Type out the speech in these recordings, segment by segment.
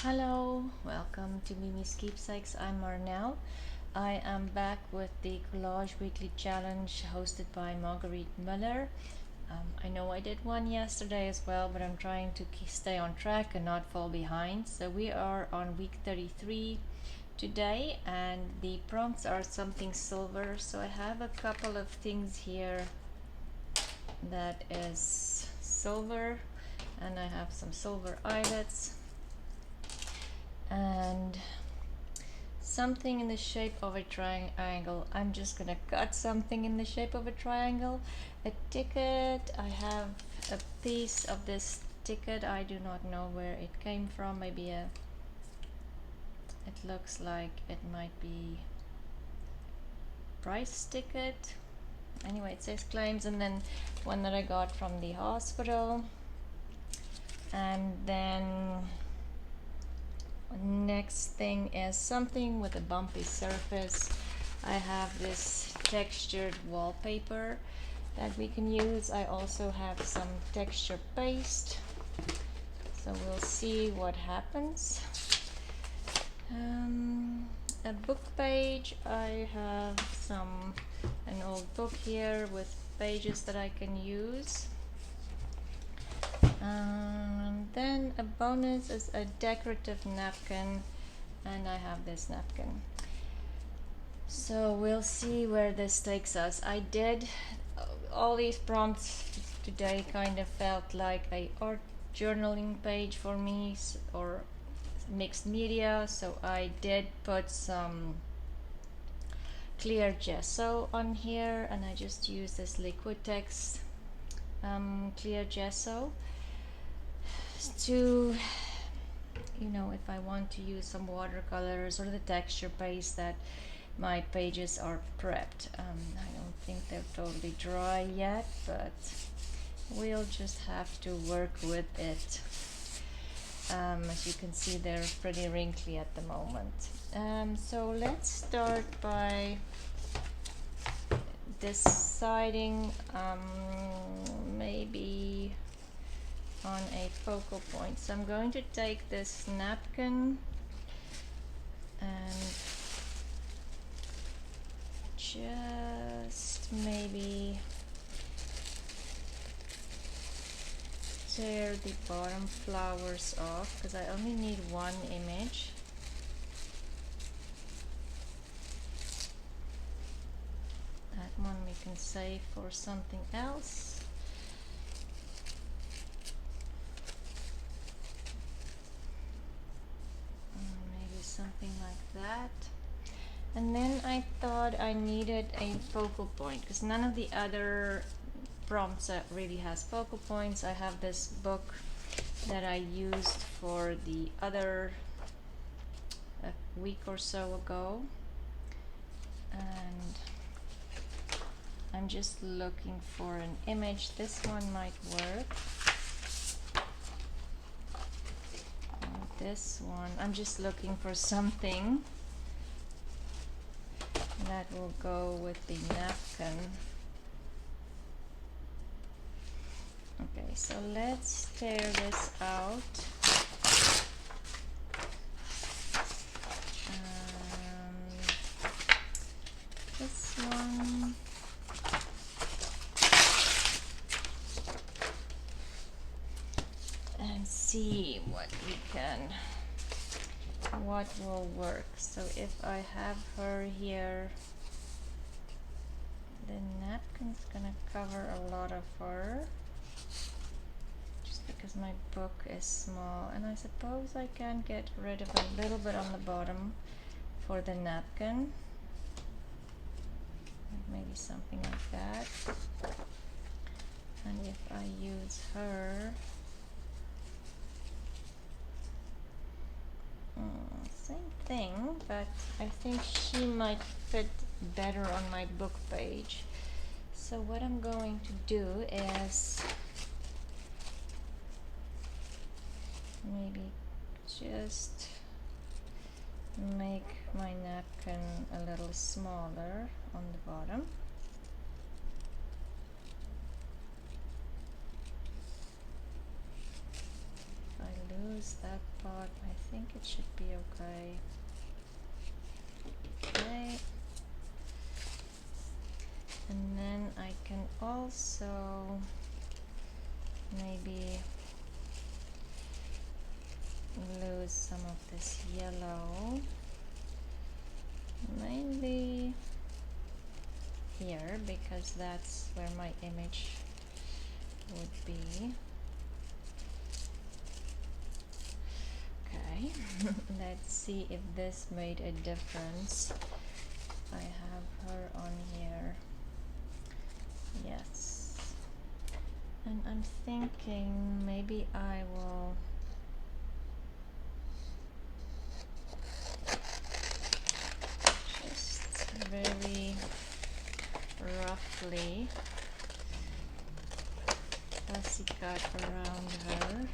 Hello, welcome to Miemie's Keepsakes. I'm Marnell. I am back with the Collage Weekly Challenge hosted by Margarete Miller. I know I did one yesterday as well, but I'm trying to stay on track and not fall behind. So we are on week 33 today, and the prompts are something silver. So I have a couple of things here that is silver, and I have some silver eyelets and something in the shape of a triangle. I'm just gonna cut something in the shape of a triangle. A ticket, I have a piece of this ticket. I do not know where it came from. Maybe it looks like it might be price ticket. Anyway, it says claims, and then one that I got from the hospital, and then next thing is something with a bumpy surface. I have this textured wallpaper that we can use. I also have some texture paste, so we'll see what happens. A book page. I have an old book here with pages that I can use. Then a bonus is a decorative napkin, and I have this napkin. So we'll see where this takes us. I did all these prompts today kind of felt like a art journaling page for me, or mixed media, so I did put some clear gesso on here, and I just use this Liquitex clear gesso to, if I want to use some watercolors or the texture paste that my pages are prepped. I don't think they're totally dry yet, but we'll just have to work with it. As you can see, they're pretty wrinkly at the moment. So let's start by deciding maybe on a focal point. So I'm going to take this napkin and just maybe tear the bottom flowers off, because I only need one image. That one we can save for something else. Maybe something like that. And then I thought I needed a focal point, because none of the other prompts that really has focal points. I have this book that I used for the other a week or so ago, and I'm just looking for an image. This one might work. And this one, I'm just looking for something that will go with the napkin. Okay, so let's tear this out. This one. And see what will work. So if I have her here, the napkin's gonna cover a lot of her, just because my book is small, and I suppose I can get rid of a little bit on the bottom for the napkin, maybe something like that. And if I use her, same thing, but I think she might fit better on my book page. So what I'm going to do is maybe just make my napkin a little smaller on the bottom. If I lose use that part. I think it should be okay. Okay. And then I can also maybe lose some of this yellow, mainly here, because that's where my image would be. Okay, let's see if this made a difference. I have her on here. Yes. And I'm thinking maybe I will just very roughly fussy cut around her.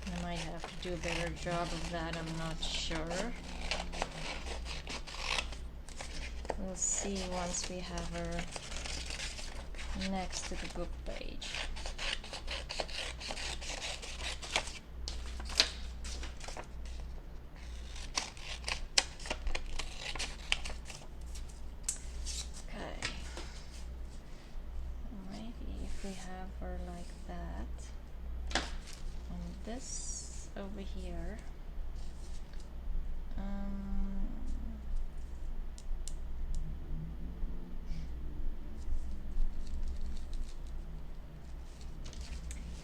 I might have to do a better job of that, I'm not sure. We'll see once we have her next to the book page. Okay. Maybe if we have her like that, and this over here,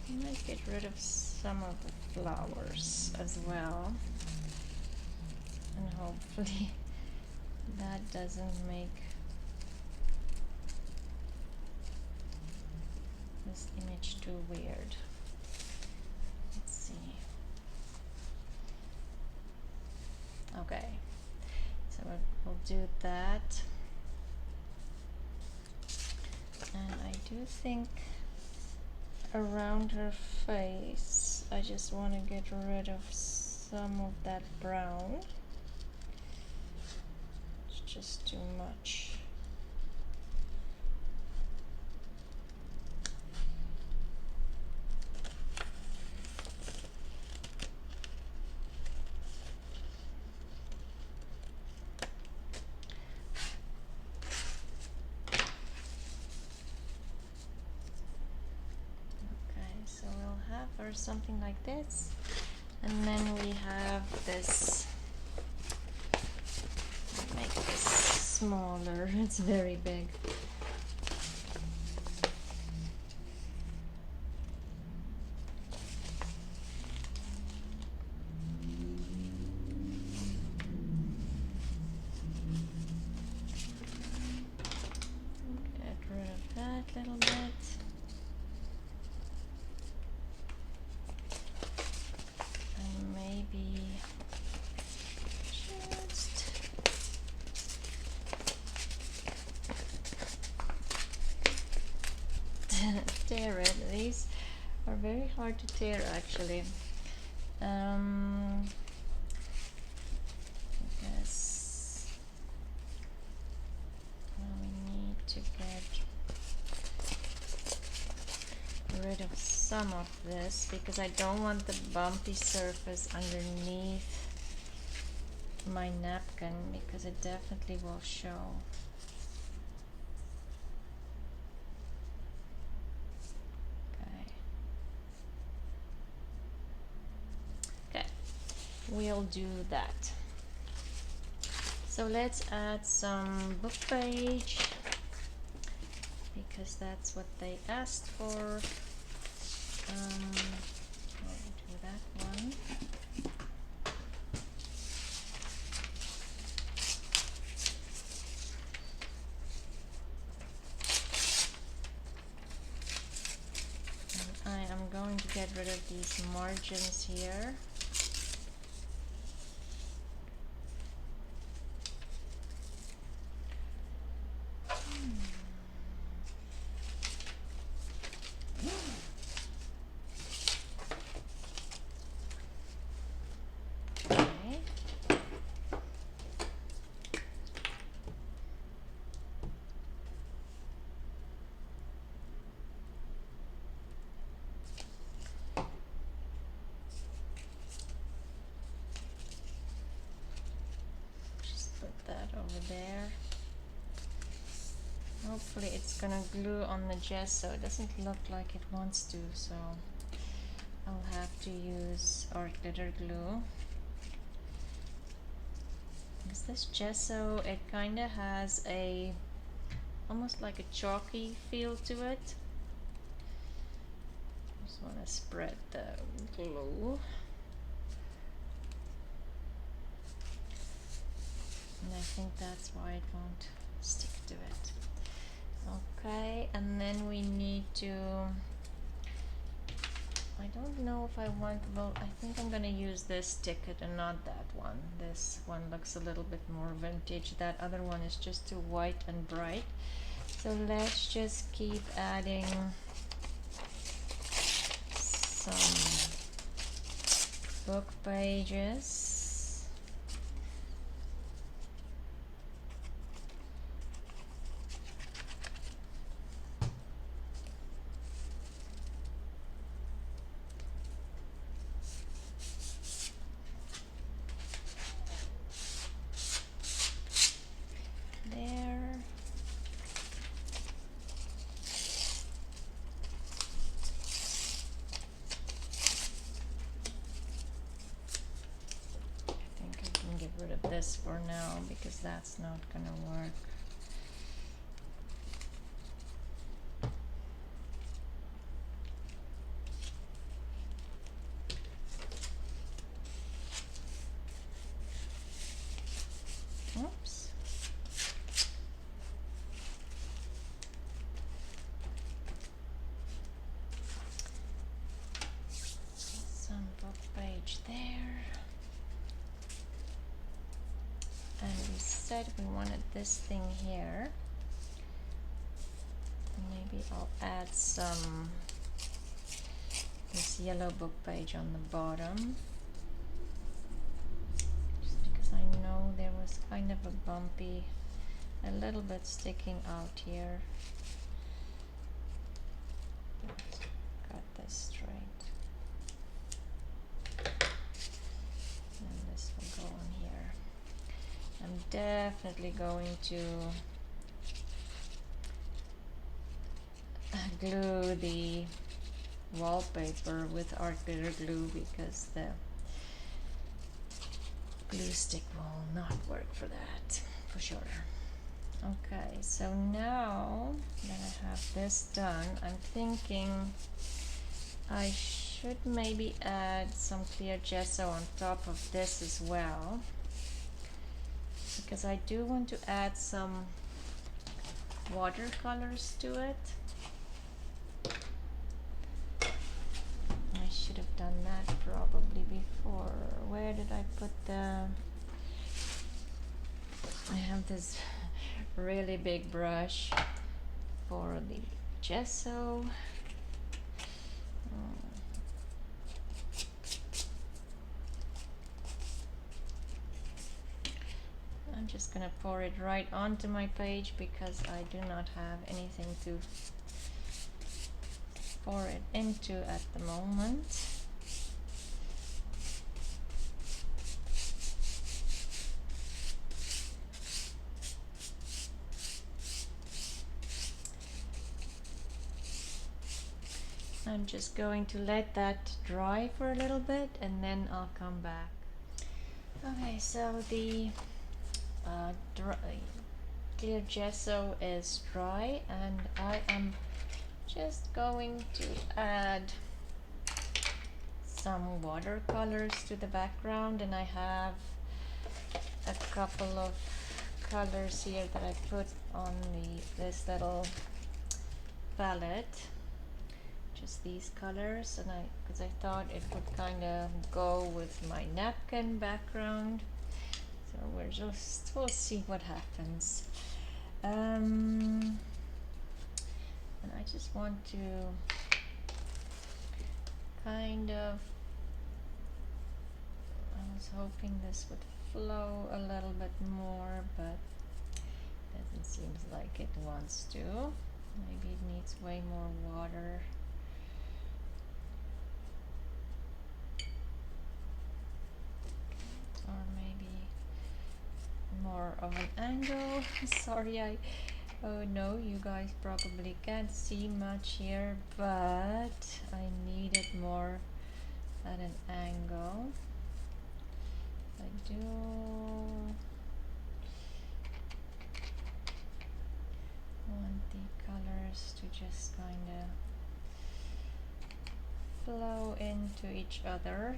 I might get rid of some of the flowers as well, and hopefully that doesn't make this image too weird. Let's see. Okay, so we'll do that, and I do think around her face I just want to get rid of some of that brown. It's just too much. Or something like this, and then we have this. Make this smaller. It's very big. Get rid of that little bit. Tear it. These are very hard to tear actually. Because we need to get rid of some of this because I don't want the bumpy surface underneath my napkin because it definitely will show. We'll do that. So let's add some book page because that's what they asked for. We'll do that one. And I am going to get rid of these margins here. hopefully it's gonna glue on the gesso. It doesn't look like it wants to, so I'll have to use art glitter glue. Because this gesso, it kind of has a almost like a chalky feel to it. Just want to spread the glue. And I think that's why it won't stick to it. Okay, and then we need to, I don't know if I want, well, I think I'm gonna use this ticket and not that one. This one looks a little bit more vintage. That other one is just too white and bright. So let's just keep adding some book pages. Rid of this for now because that's not gonna work. Oops. Some book page there. And we said we wanted this thing here. Maybe I'll add some this yellow book page on the bottom. Just because I know there was kind of a bumpy, a little bit sticking out here. Let's cut this straight. And this will go on here. I'm definitely going to glue the wallpaper with art glitter glue because the glue stick will not work for that, for sure. Okay, so now that I have this done, I'm thinking I should maybe add some clear gesso on top of this as well, because I do want to add some watercolors to it. I should have done that probably before. Where did I put the... I have this really big brush for the gesso. I'm just gonna pour it right onto my page because I do not have anything to pour it into at the moment. I'm just going to let that dry for a little bit and then I'll come back. Okay, so the clear gesso is dry and I am just going to add some watercolors to the background, and I have a couple of colors here that I put on this little palette, just these colors, and because I thought it would kind of go with my napkin background. So we'll see what happens. And I just want to kind of, I was hoping this would flow a little bit more, but doesn't seem like it wants to. Maybe it needs way more water. Or maybe more of an angle. Sorry, I Oh no, you guys probably can't see much here, but I need it more at an angle. I do want the colors to just kind of flow into each other.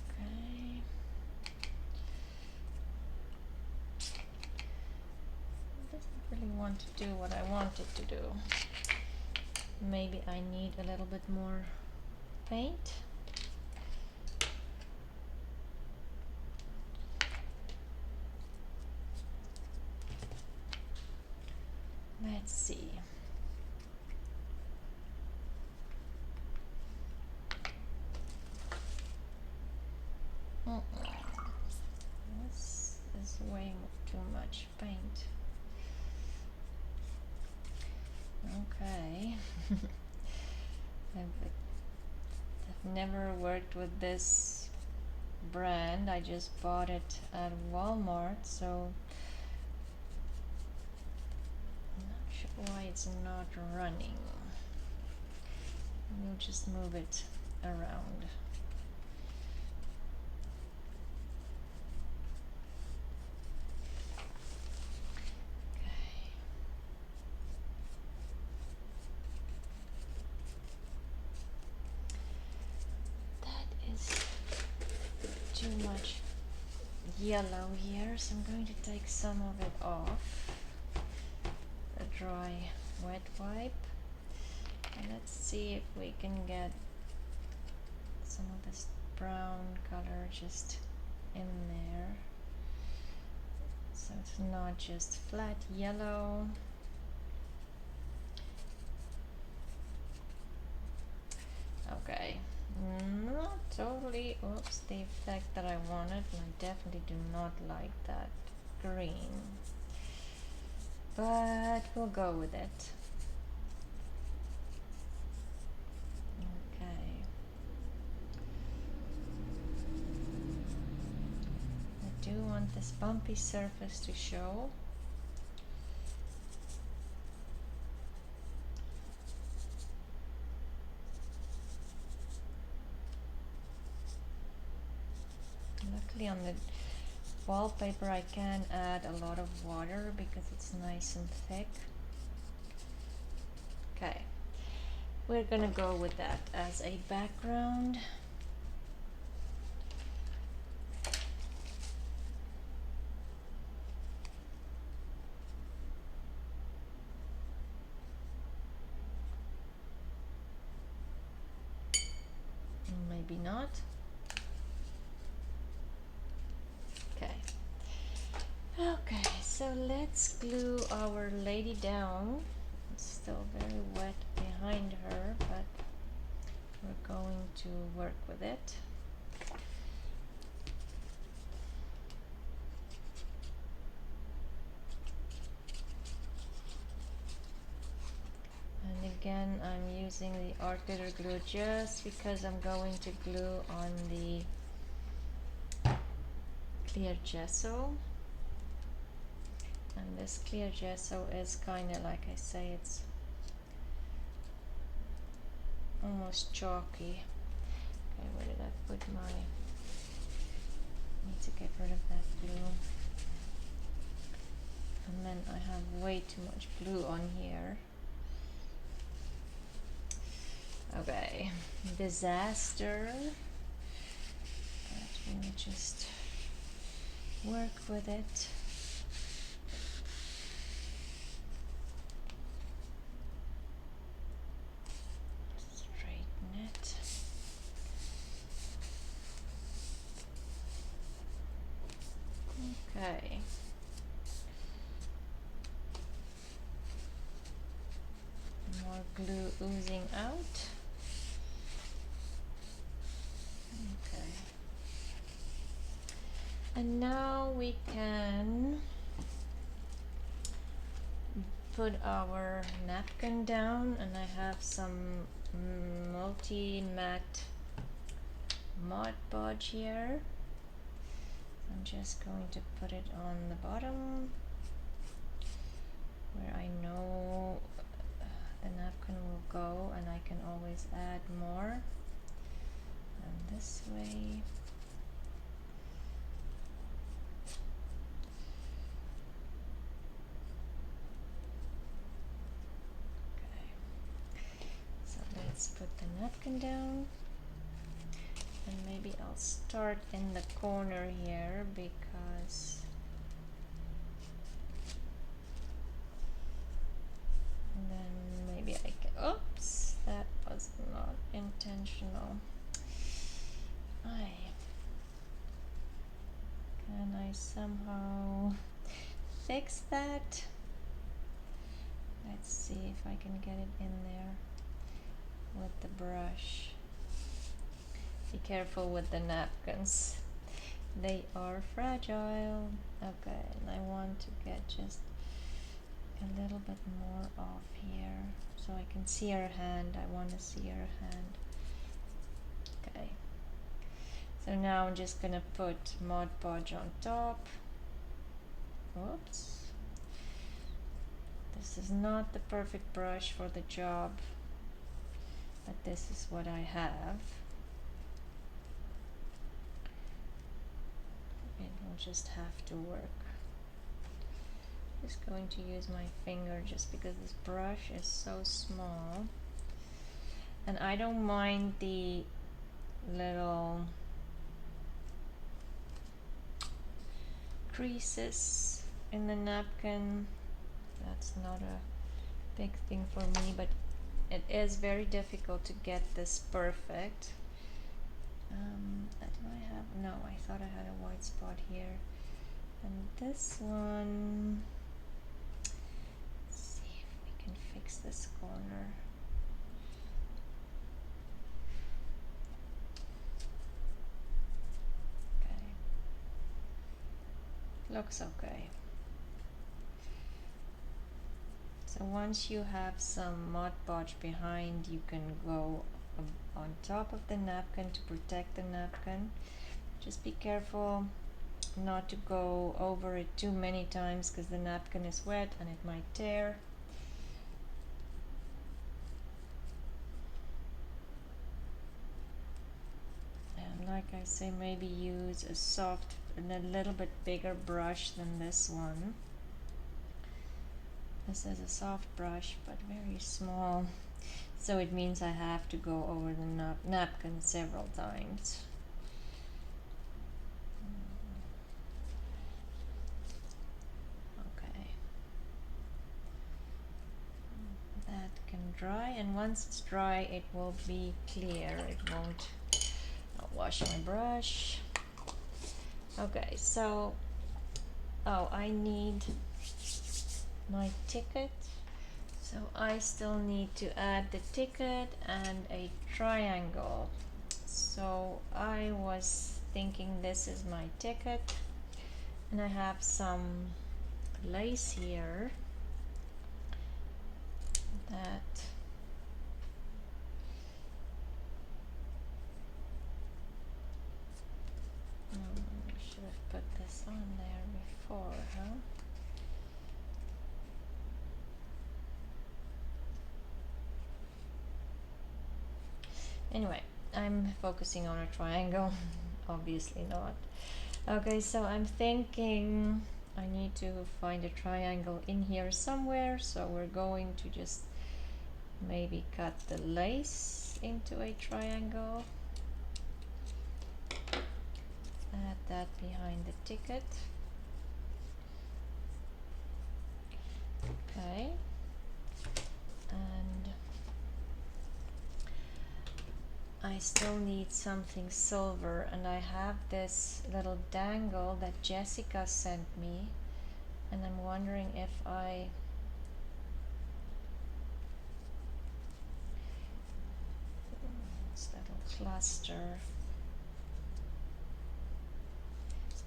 Okay. Doesn't really want to do what I want it to do. Maybe I need a little bit more paint. Let's see. This is way too much paint. Okay. I've never worked with this brand. I just bought it at Walmart, so I'm not sure why it's not running. We'll just move it around. Too much yellow here, so I'm going to take some of it off. A dry wet wipe, and let's see if we can get some of this brown color just in there, so it's not just flat yellow. Okay, not totally, oops, the effect that I wanted. I definitely do not like that green, but we'll go with it. Okay. I do want this bumpy surface to show. Luckily on the wallpaper I can add a lot of water because it's nice and thick. Okay, we're gonna go with that as a background. Maybe not. Okay, so let's glue our lady down. It's still very wet behind her, but we're going to work with it. And again, I'm using the art glitter glue just because I'm going to glue on the clear gesso. And this clear gesso is kind of, like I say, it's almost chalky. Okay, where did I put my, need to get rid of that glue. And then I have way too much glue on here. Okay, disaster. But we'll just work with it. Straighten it. Okay. More glue oozing out. Okay. And now we can put our napkin down, and I have some multi-matte Mod Podge here. I'm just going to put it on the bottom where I know the napkin will go, and I can always add more. And this way. Okay. So let's put the napkin down. And maybe I'll start in the corner here because and then maybe I can, oops, that was not intentional. Can I somehow fix that? Let's see if I can get it in there with the brush. Be careful with the napkins. They are fragile. Okay, and I want to get just a little bit more off here so I can see her hand. I want to see her hand. Okay. So now I'm just gonna put Mod Podge on top. Whoops. This is not the perfect brush for the job, but this is what I have. It will just have to work. Just going to use my finger just because this brush is so small, and I don't mind the little creases in the napkin. That's not a big thing for me, but it is very difficult to get this perfect. Do I have, no, I thought I had a white spot here. And this one, let's see if we can fix this corner. Okay, looks okay. So once you have some Mod Podge behind, you can go on top of the napkin to protect the napkin. Just be careful not to go over it too many times because the napkin is wet and it might tear. And like I say, maybe use a soft and a little bit bigger brush than this one. This is a soft brush but very small, so it means I have to go over the napkin several times. Okay, that can dry, and once it's dry it will be clear. It won't. I'll wash my brush. Okay, so I need my ticket. So I still need to add the ticket and a triangle. So I was thinking this is my ticket, and I have some lace here that I should have put this on there before, huh? Anyway, I'm focusing on a triangle. Obviously not. Okay, so I'm thinking I need to find a triangle in here somewhere, so we're going to just maybe cut the lace into a triangle. Add that behind the ticket. Okay, and I still need something silver, and I have this little dangle that Jessica sent me, and I'm wondering if this little cluster,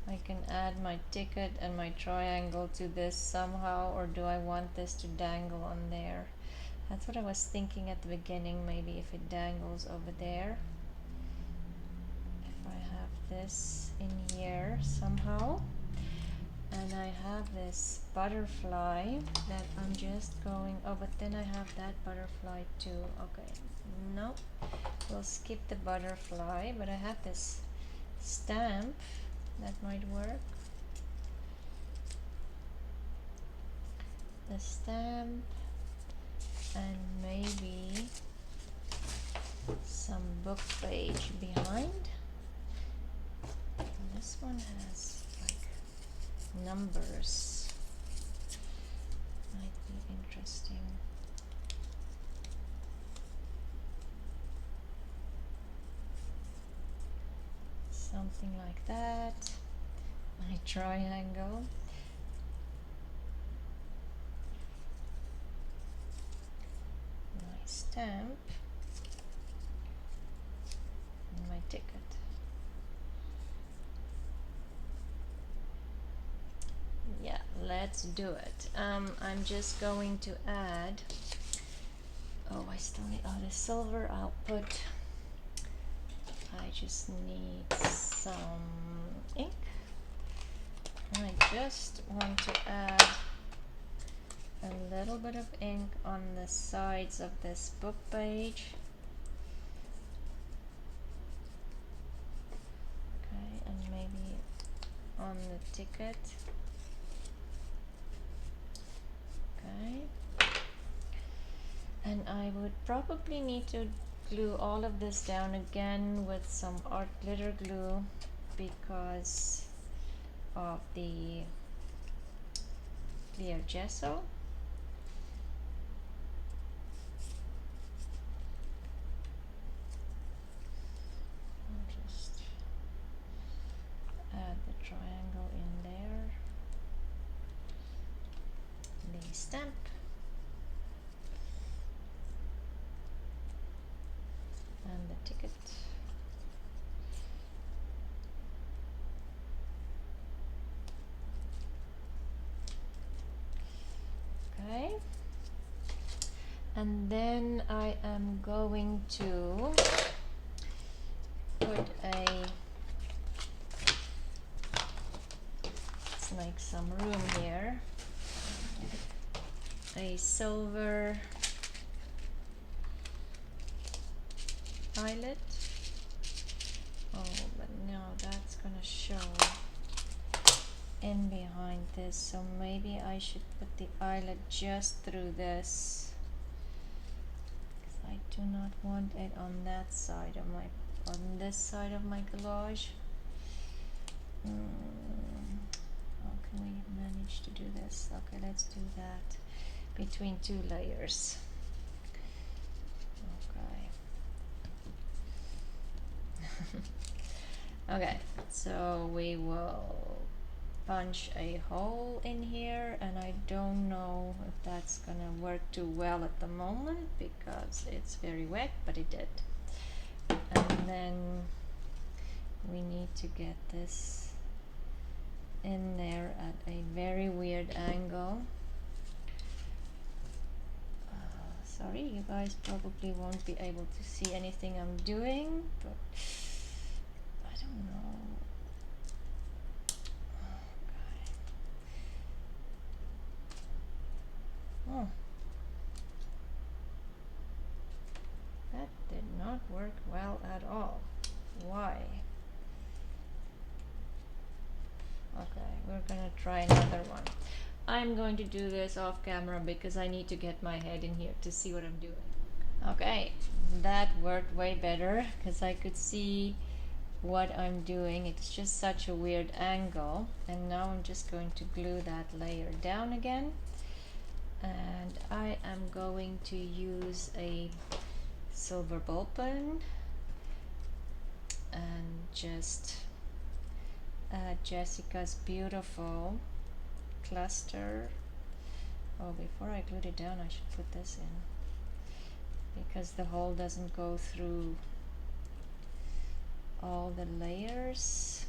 I can add my ticket and my triangle to this somehow, or do I want this to dangle on there? That's what I was thinking at the beginning, maybe if it dangles over there. If I have this in here somehow. And I have this butterfly that I'm just going, oh, but then I have that butterfly too. Okay, no, we'll skip the butterfly, but I have this stamp that might work. The stamp and maybe some book page behind. And this one has like numbers. Might be interesting. Something like that. My triangle. My stamp. And my ticket. Yeah, let's do it. I'm just going to add, oh, I still need, oh, the silver I'll put, I just need some ink. And I just want to add a little bit of ink on the sides of this book page. Okay, and maybe on the ticket. Okay. And I would probably need to glue all of this down again with some art glitter glue because of the clear gesso. I'll just add the triangle in there, the stamp, and the ticket. Okay, and then I am going to put let's make some room here, a silver eyelet. Oh, but no, that's gonna show in behind this, so maybe I should put the eyelet just through this, because I do not want it on that side of my, on this side of my collage. How can we manage to do this? Okay, let's do that between two layers. Okay. Okay, so we will punch a hole in here, and I don't know if that's gonna work too well at the moment because it's very wet, but it did. And then we need to get this in there at a very weird angle. Sorry, you guys probably won't be able to see anything I'm doing, but I don't know. Okay. Oh, that did not work well at all. Why? Okay, we're gonna try another one. I'm going to do this off camera because I need to get my head in here to see what I'm doing. Okay, that worked way better because I could see what I'm doing. It's just such a weird angle, and now I'm just going to glue that layer down again, and I am going to use a silver ball pen and just add Jessica's beautiful cluster. Oh, before I glued it down I should put this in because the hole doesn't go through all the layers.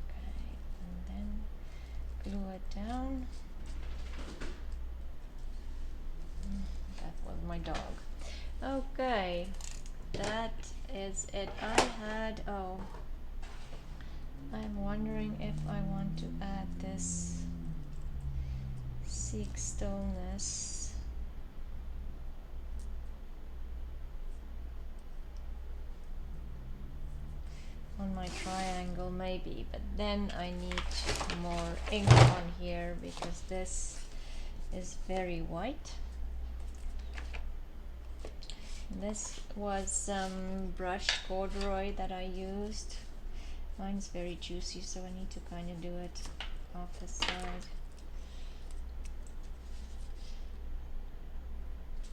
Okay, and then Okay, that is it. I'm wondering if I want to add this seek stillness. On my triangle maybe, but then I need more ink on here because this is very white. This was some brushed corduroy that I used. Mine's very juicy, so I need to kind of do it off the side.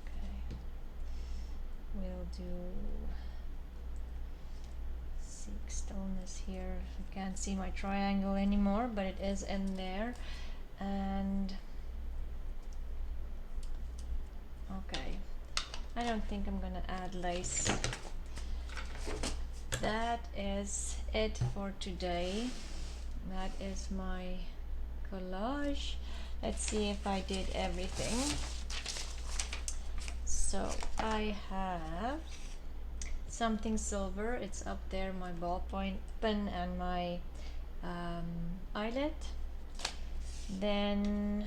Okay, we'll do seek stillness here. I can't see my triangle anymore, but it is in there. And okay, I don't think I'm gonna add lace. That is it for today. That is my collage. Let's see if I did everything. So I have something silver, it's up there, my ballpoint pen and my eyelet. Then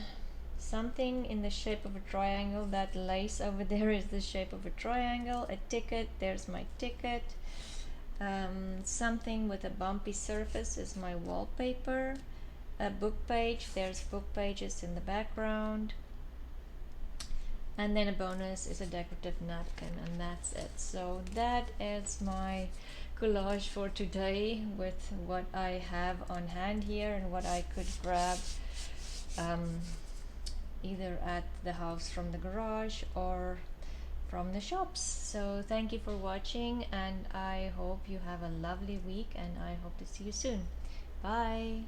something in the shape of a triangle, that lace over there is the shape of a triangle. A ticket, there's my ticket. Something with a bumpy surface is my wallpaper. A book page, there's book pages in the background. And then a bonus is a decorative napkin, and that's it. So that is my collage for today with what I have on hand here and what I could grab either at the house from the garage or from the shops. So thank you for watching, and I hope you have a lovely week, and I hope to see you soon. Bye.